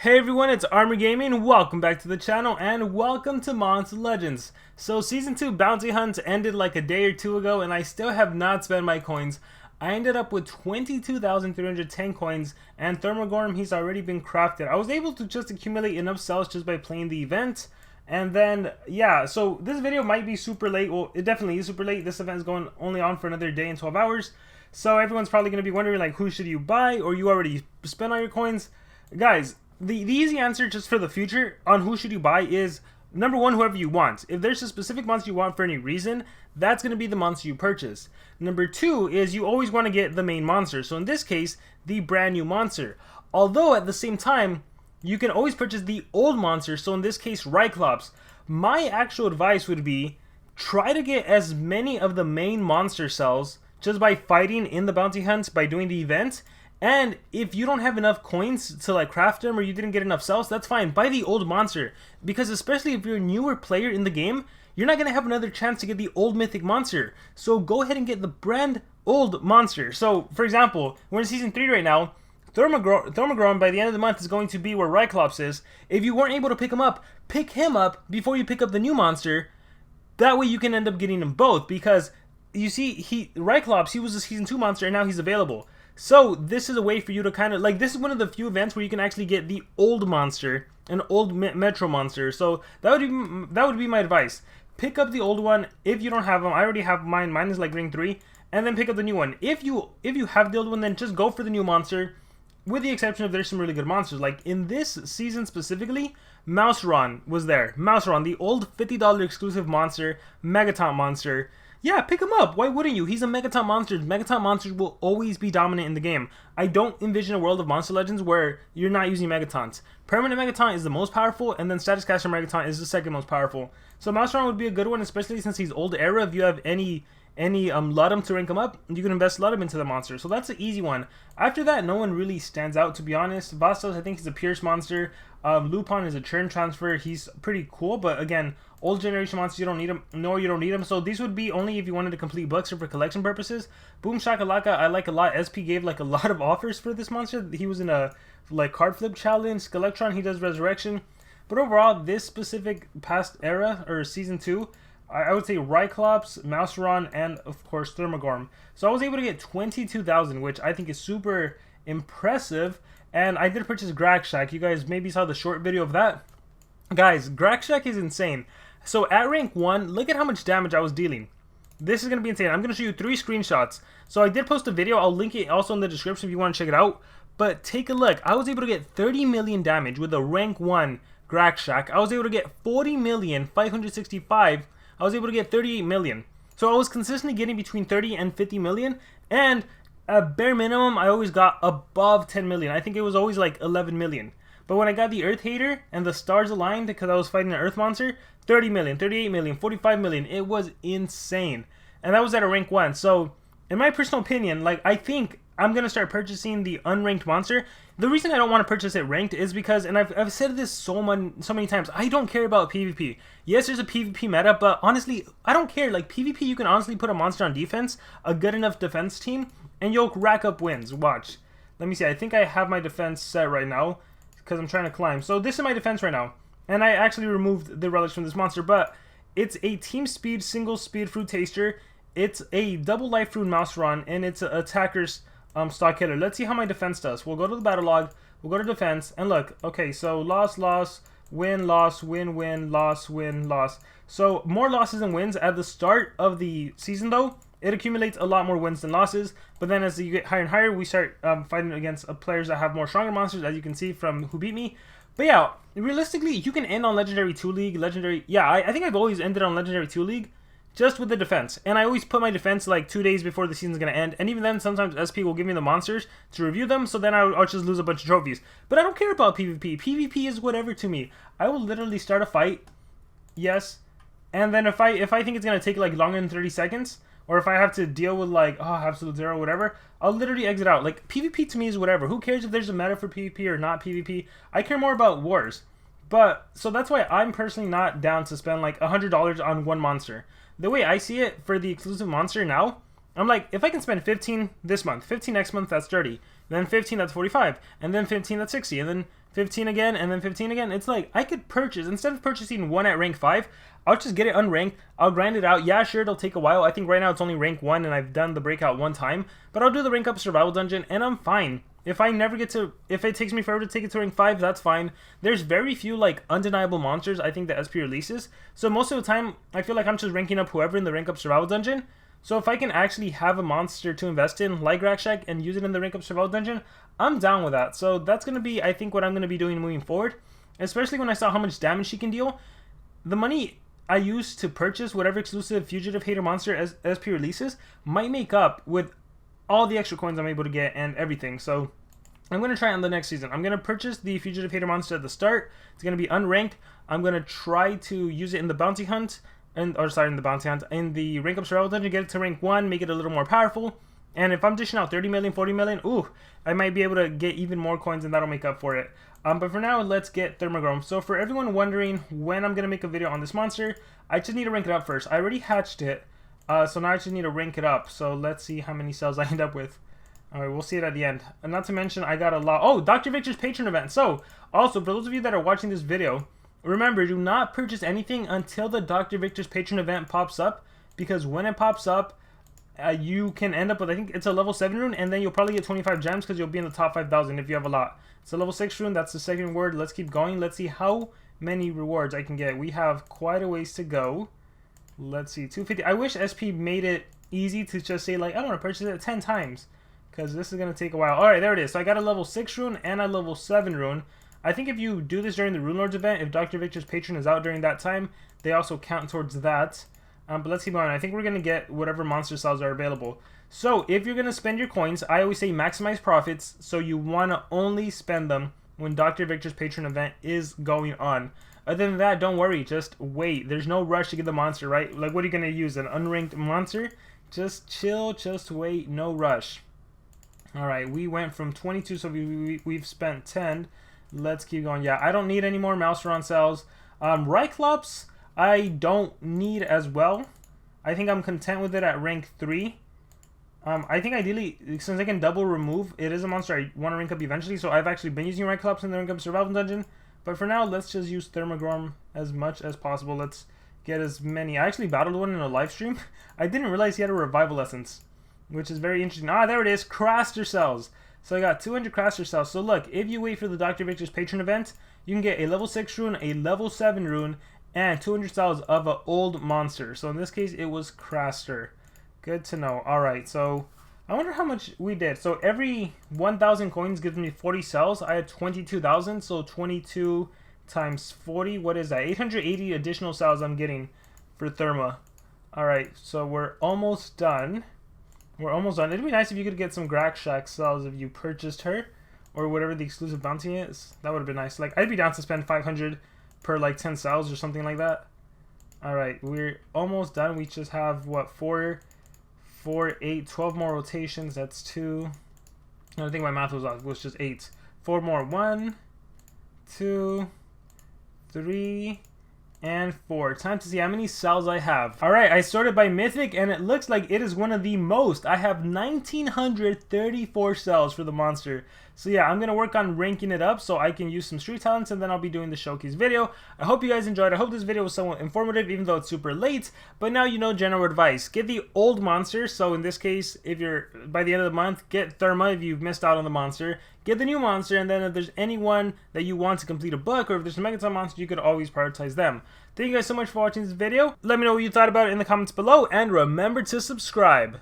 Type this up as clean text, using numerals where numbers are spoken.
Hey everyone, it's Armor Gaming. Welcome back to the channel and welcome to Monster Legends. So Season 2 Bounty Hunts ended like a day or two ago and I still have not spent my coins. I ended up with 22,310 coins and Thermagorn, he's already been crafted. I was able to just accumulate enough cells just by playing the event. And then, yeah, so this video might be super late. Well, it definitely is super late. This event is going only on for another day and 12 hours. So everyone's probably going to be wondering, like, who should you buy? Or you already spent all your coins? Guys, the easy answer just for the future on who should you buy is, number one, whoever you want. If there's a specific monster you want for any reason, that's going to be the monster you purchase. Number two is you always want to get the main monster. So in this case, the brand new monster. Although at the same time, you can always purchase the old monster. So in this case, Ryclops. My actual advice would be try to get as many of the main monster cells just by fighting in the bounty hunts, by doing the event. And if you don't have enough coins to like craft them or you didn't get enough cells, that's fine. Buy the old monster. Because especially if you're a newer player in the game, you're not going to have another chance to get the old mythic monster. So go ahead and get the brand old monster. So for example, we're in Season 3 right now. Thermagorn by the end of the month is going to be where Ryclops is. If you weren't able to pick him up before you pick up the new monster. That way you can end up getting them both. Because you see, Ryclops, he was a Season 2 monster and now he's available. So this is a way for you to kind of, like, this is one of the few events where you can actually get the old monster, an old Metro monster. So that would be my advice. Pick up the old one if you don't have them. I already have mine. Mine is like ring 3. And then pick up the new one. If you have the old one, then just go for the new monster. With the exception of there's some really good monsters. Like in this season specifically, Mouseron was there. Mouseron, the old $50 exclusive monster, Megaton monster. Yeah, pick him up. Why wouldn't you? He's a Megaton monster. Megaton monsters will always be dominant in the game. I don't envision a world of Monster Legends where you're not using Megatons. Permanent Megaton is the most powerful, and then Status Caster Megaton is the second most powerful. So Mouseron would be a good one, especially since he's old era. If you have any Ludum to rank him up, you can invest Ludum into the monster. So that's an easy one. After that, no one really stands out, to be honest. Bastos, I think he's a Pierce monster. Lupin is a churn transfer. He's pretty cool, but again, old generation monsters, you don't need them. No, you don't need them. So these would be only if you wanted to complete books or for collection purposes. Boom Shakalaka, I like a lot. SP gave like a lot of offers for this monster. He was in a like card flip challenge. Skelectron, he does resurrection. But overall, this specific past era or Season 2, I would say Ryclops, Mouseron, and of course Thermagorn. So I was able to get 22,000, which I think is super impressive. And I did purchase Grakshack. You guys maybe saw the short video of that. Guys, Grakshack is insane. So at rank 1, look at how much damage I was dealing. This is going to be insane. I'm going to show you 3 screenshots. So I did post a video. I'll link it also in the description if you want to check it out. But take a look. I was able to get 30 million damage with a rank 1 Grakshack. I was able to get 40,565,000. I was able to get 38 million. So I was consistently getting between 30 and 50 million. And at bare minimum, I always got above 10 million. I think it was always like 11 million. But when I got the Earth Hater and the stars aligned because I was fighting an Earth monster, 30 million, 38 million, 45 million. It was insane. And that was at a rank 1. So in my personal opinion, like, I think I'm going to start purchasing the unranked monster. The reason I don't want to purchase it ranked is because, and I've said this so many times, I don't care about PvP. Yes, there's a PvP meta, but honestly, I don't care. Like, PvP, you can honestly put a monster on defense, a good enough defense team, and you'll rack up wins. Watch. Let me see. I think I have my defense set right now because I'm trying to climb. So this is my defense right now. And I actually removed the relics from this monster, but it's a team speed, single speed fruit taster. It's a double life fruit Mouseron, and it's an attacker's stock killer. Let's see how my defense does. We'll go to the battle log, we'll go to defense, and look, okay, so loss, win, loss, win, loss, win, loss. So more losses than wins. At the start of the season though, it accumulates a lot more wins than losses, but then as you get higher and higher, we start fighting against players that have more stronger monsters, as you can see from who beat me. But yeah, realistically, you can end on Legendary 2 League, Legendary, yeah, I think I've always ended on Legendary 2 League, just with the defense. And I always put my defense like 2 days before the season's going to end. And even then, sometimes SP will give me the monsters to review them. So then I'll just lose a bunch of trophies. But I don't care about PvP. PvP is whatever to me. I will literally start a fight. Yes. And then if I think it's going to take like longer than 30 seconds. Or if I have to deal with like, oh, absolute zero, whatever. I'll literally exit out. Like, PvP to me is whatever. Who cares if there's a meta for PvP or not PvP? I care more about wars. But, so that's why I'm personally not down to spend like $100 on one monster. The way I see it, for the exclusive monster now, I'm like, if I can spend 15 this month, 15 next month, that's 30. Then 15, that's 45. And then 15, that's 60. And then 15 again, and then 15 again. It's like, I could purchase, instead of purchasing one at rank 5, I'll just get it unranked. I'll grind it out. Yeah, sure, it'll take a while. I think right now it's only rank 1, and I've done the breakout one time. But I'll do the rank up survival dungeon, and I'm fine. If I never get to, if it takes me forever to take it to rank 5, that's fine. There's very few, like, undeniable monsters, I think, that SP releases. So most of the time, I feel like I'm just ranking up whoever in the rank up survival dungeon. So if I can actually have a monster to invest in, like Rakshak, and use it in the rank up survival dungeon, I'm down with that. So that's going to be, I think, what I'm going to be doing moving forward. Especially when I saw how much damage she can deal. The money I used to purchase whatever exclusive Fugitive Hater monster as SP releases might make up with all the extra coins I'm able to get and everything. So I'm going to try it on the next season. I'm going to purchase the Fugitive Hater monster at the start. It's going to be unranked. I'm going to try to use it in the bounty hunt. In the rank up survival dungeon, get it to rank 1, make it a little more powerful. And if I'm dishing out 30 million, 40 million, ooh, I might be able to get even more coins and that'll make up for it. But for now, let's get Thermagorn. So for everyone wondering when I'm going to make a video on this monster, I just need to rank it up first. I already hatched it, so now I just need to rank it up. So let's see how many cells I end up with. Alright, we'll see it at the end. And not to mention, I got a lot. Oh, Dr. Victor's patron event. So, also, for those of you that are watching this video, remember, do not purchase anything until the Dr. Victor's patron event pops up, because when it pops up, you can end up with, I think it's a level 7 rune, and then you'll probably get 25 gems because you'll be in the top 5,000 if you have a lot. It's a level 6 rune, that's the second reward. Let's keep going. Let's see how many rewards I can get. We have quite a ways to go. Let's see, 250. I wish SP made it easy to just say, like, I want to purchase it 10 times, because this is going to take a while. Alright, there it is. So I got a level 6 rune and a level 7 rune. I think if you do this during the Rune Lords event, if Dr. Victor's patron is out during that time, they also count towards that. But let's keep going. I think we're going to get whatever monster cells are available. So if you're going to spend your coins, I always say maximize profits. So you want to only spend them when Dr. Victor's patron event is going on. Other than that, don't worry. Just wait. There's no rush to get the monster, right? Like, what are you going to use? An unranked monster? Just chill. Just wait. No rush. Alright, we went from 22, so we've spent 10. Let's keep going. Yeah, I don't need any more Mouseron cells. Ryclops, I don't need as well. I think I'm content with it at rank 3. I think ideally, since I can double remove, it is a monster I want to rank up eventually, so I've actually been using Ryclops in the rank up survival dungeon. But for now, let's just use Thermagorn as much as possible. Let's get as many. I actually battled one in a live stream. I didn't realize he had a revival essence, which is very interesting. Ah, there it is. Craster cells. So I got 200 Craster cells. So look, if you wait for the Dr. Victor's patron event, you can get a level 6 rune, a level 7 rune, and 200 cells of an old monster. So in this case, it was Craster. Good to know. Alright, so I wonder how much we did. So every 1,000 coins gives me 40 cells. I had 22,000, so 22 times 40. What is that? 880 additional cells I'm getting for Therma. Alright, so we're almost done. We're almost done. It'd be nice if you could get some Rakshak cells if you purchased her, or whatever the exclusive bounty is. That would have been nice. Like, I'd be down to spend 500 per, like, 10 cells or something like that. Alright, we're almost done. We just have, what, 4, 8, 12 more rotations. That's 2. I think my math was off. It was just 8. 4 more. 1, 2, 3... and 4. Time to see how many cells I have. Alright, I sorted by Mythic, and it looks like it is one of the most. I have 1,934 cells for the monster. So yeah, I'm going to work on ranking it up so I can use some street talents, and then I'll be doing the showcase video. I hope you guys enjoyed. I hope this video was somewhat informative, even though it's super late. But now you know general advice. Get the old monster. So in this case, if you're by the end of the month, get Therma if you've missed out on the monster. Get the new monster, and then if there's anyone that you want to complete a book, or if there's a Megaton monster, you could always prioritize them. Thank you guys so much for watching this video. Let me know what you thought about it in the comments below, and remember to subscribe.